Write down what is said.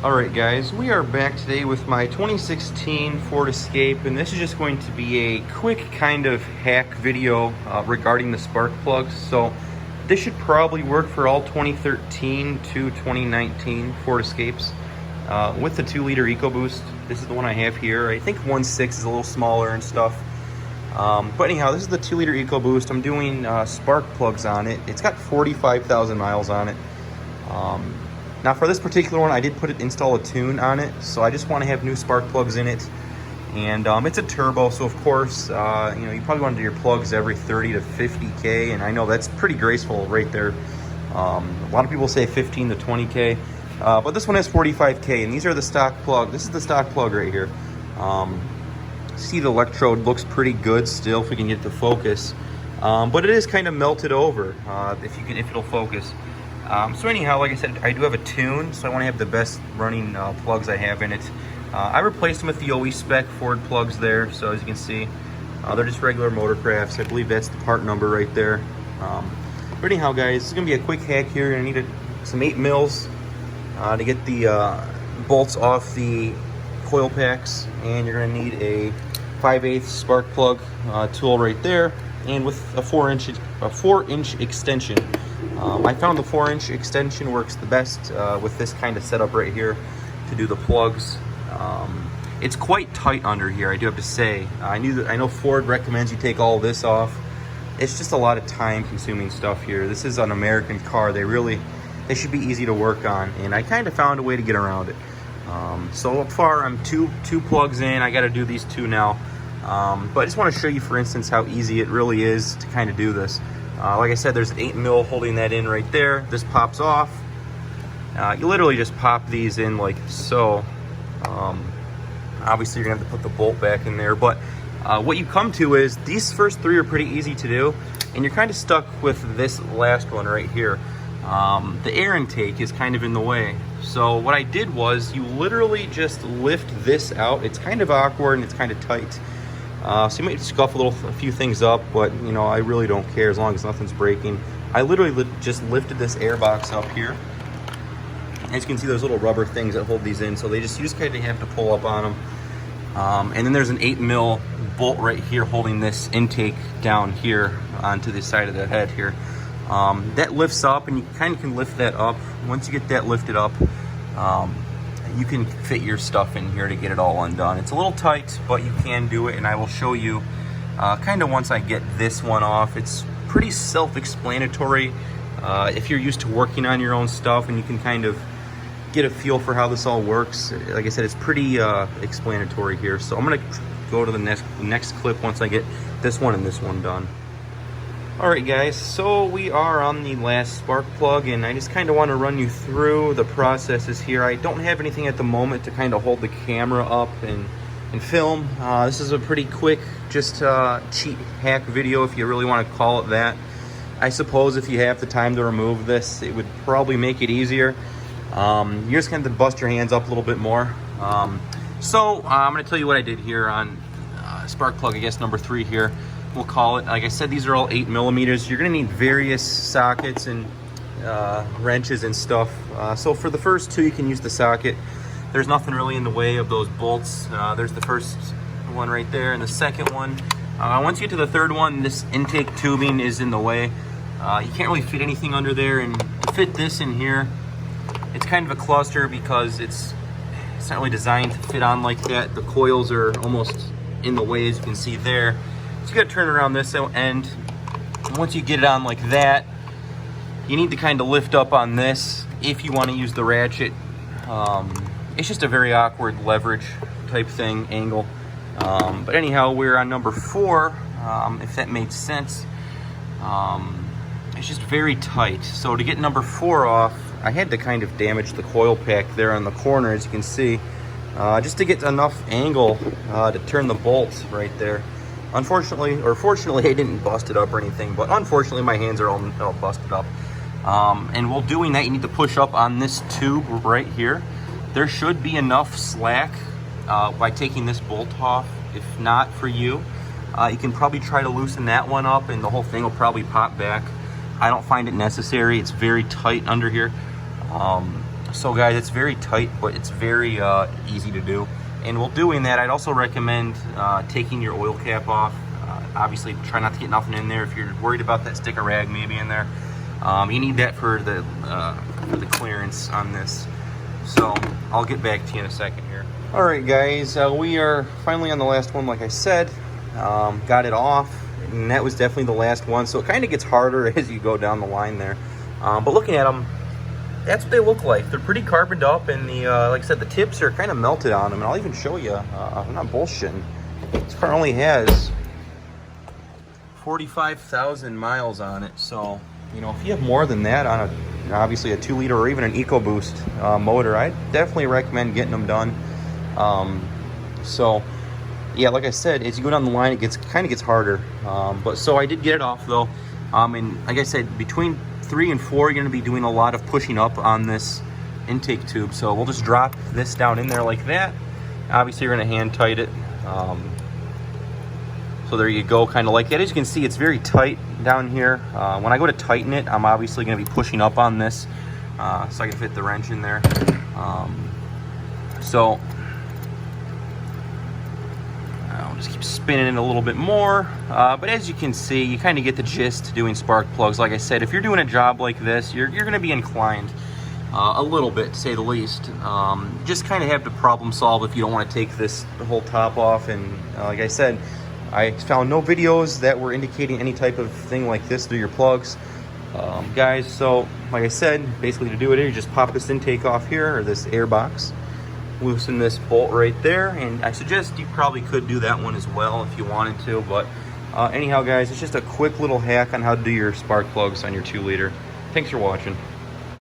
Alright guys, we are back today with my 2016 Ford Escape, and this is just going to be a quick kind of hack video regarding the spark plugs. So this should probably work for all 2013 to 2019 Ford Escapes with the 2-liter EcoBoost. This is the one I have here. I think 1.6 is a little smaller and stuff. But anyhow, this is the 2-liter EcoBoost. I'm doing spark plugs on it. It's got 45,000 miles on it. Now for this particular one, I did install a tune on it, so I just want to have new spark plugs in it. And it's a turbo, so of course, you probably want to do your plugs every 30 to 50K, and I know that's pretty graceful right there. A lot of people say 15 to 20K, but this one has 45K, and these are the stock plug. This is the stock plug right here. See, the electrode looks pretty good still, if we can get to focus. But it is kind of melted over, if it'll focus. So anyhow, like I said, I do have a tune, so I want to have the best running plugs I have in it. I replaced them with the OE spec Ford plugs there, so as you can see, they're just regular Motorcrafts. I believe that's the part number right there. But anyhow, guys, this is going to be a quick hack here. You're going to need some 8 mils to get the bolts off the coil packs, and you're going to need a 5/8 spark plug tool right there, and with a 4-inch extension. I found the 4-inch extension works the best with this kind of setup right here to do the plugs. It's quite tight under here, I do have to say. I know Ford recommends you take all this off. It's just a lot of time-consuming stuff here. This is an American car. They should be easy to work on, and I kind of found a way to get around it. So far, I'm two plugs in. I got to do these two now. But I just want to show you, for instance, how easy it really is to kind of do this. Like I said, there's an 8 mil holding that in right there. This pops off. You literally just pop these in like so. Obviously, you're gonna have to put the bolt back in there, but what you come to is these first 3 are pretty easy to do, and you're kind of stuck with this last one right here. The air intake is kind of in the way. So what I did was you literally just lift this out. It's kind of awkward and it's kind of tight. So you might scuff a few things up, but I really don't care as long as nothing's breaking. I literally just lifted this air box up here. As you can see, there's little rubber things that hold these in, so you just kind of have to pull up on them. And then there's an 8 mil bolt right here holding this intake down here onto the side of the head here. That lifts up, and you kind of can lift that up. Once you get that lifted up, you can fit your stuff in here to get it all undone. It's a little tight, but you can do it, and I will show you kind of once I get this one off. It's pretty self-explanatory if you're used to working on your own stuff, and you can kind of get a feel for how this all works. Like I said, it's pretty explanatory here. So I'm gonna go to the next clip once I get this one and this one done. Alright guys, so we are on the last spark plug, and I just kind of want to run you through the processes here. I don't have anything at the moment to kind of hold the camera up and film. This is a pretty quick, just cheat hack video, if you really want to call it that. I suppose if you have the time to remove this, it would probably make it easier. You're just going to bust your hands up a little bit more. So I'm going to tell you what I did here on spark plug, I guess number 3 here. We'll call it. Like I said, these are all 8 millimeters. You're going to need various sockets and wrenches and stuff. So for the first 2, you can use the socket. There's nothing really in the way of those bolts. There's the first one right there, and the second one. Once you get to the third one, this intake tubing is in the way. You can't really fit anything under there, and to fit this in here, it's kind of a cluster because it's not really designed to fit on like that. The coils are almost in the way, as you can see there. So you got to turn around this end. Once you get it on like that, you need to kind of lift up on this if you want to use the ratchet. It's just a very awkward leverage type thing, angle. But anyhow, we're on number 4, if that made sense. It's just very tight. So to get number 4 off, I had to kind of damage the coil pack there on the corner, as you can see, just to get enough angle to turn the bolt right there. Unfortunately, or fortunately, I didn't bust it up or anything, but unfortunately my hands are all busted up. And while doing that, you need to push up on this tube right here. There should be enough slack by taking this bolt off. If not for you, you can probably try to loosen that one up and the whole thing will probably pop back. I don't find it necessary. It's very tight under here. So guys, it's very tight, but it's very easy to do. And while doing that, I'd also recommend taking your oil cap off. Obviously, try not to get nothing in there. If you're worried about that stick of rag maybe in there, you need that for the clearance on this. So I'll get back to you in a second here. All right, guys, we are finally on the last one. Like I said, got it off, and that was definitely the last one. So it kind of gets harder as you go down the line there. But looking at them, that's what they look like. They're pretty carboned up, and the like I said, the tips are kind of melted on them. And I'll even show you. I'm not bullshitting. This car only has 45,000 miles on it. So, you know, if you have more than that on obviously a 2-liter or even an EcoBoost motor, I definitely recommend getting them done. So yeah, like I said, as you go down the line, it kind of gets harder. But so I did get it off though. And like I said, between 3 and 4, you're going to be doing a lot of pushing up on this intake tube. So we'll just drop this down in there like that. Obviously, you're going to hand tight it. So there you go, kind of like that. As you can see, it's very tight down here. When I go to tighten it, I'm obviously going to be pushing up on this so I can fit the wrench in there. So I'll just keep spinning it a little bit more. But as you can see, you kind of get the gist doing spark plugs. Like I said, if you're doing a job like this, you're going to be inclined a little bit, to say the least. Just kind of have to problem solve if you don't want to take the whole top off. And like I said, I found no videos that were indicating any type of thing like this through your plugs. Guys, so like I said, basically to do it here, you just pop this intake off here, or this air box, loosen this bolt right there, and I suggest you probably could do that one as well if you wanted to. But anyhow, guys, it's just a quick little hack on how to do your spark plugs on your 2-liter. Thanks for watching.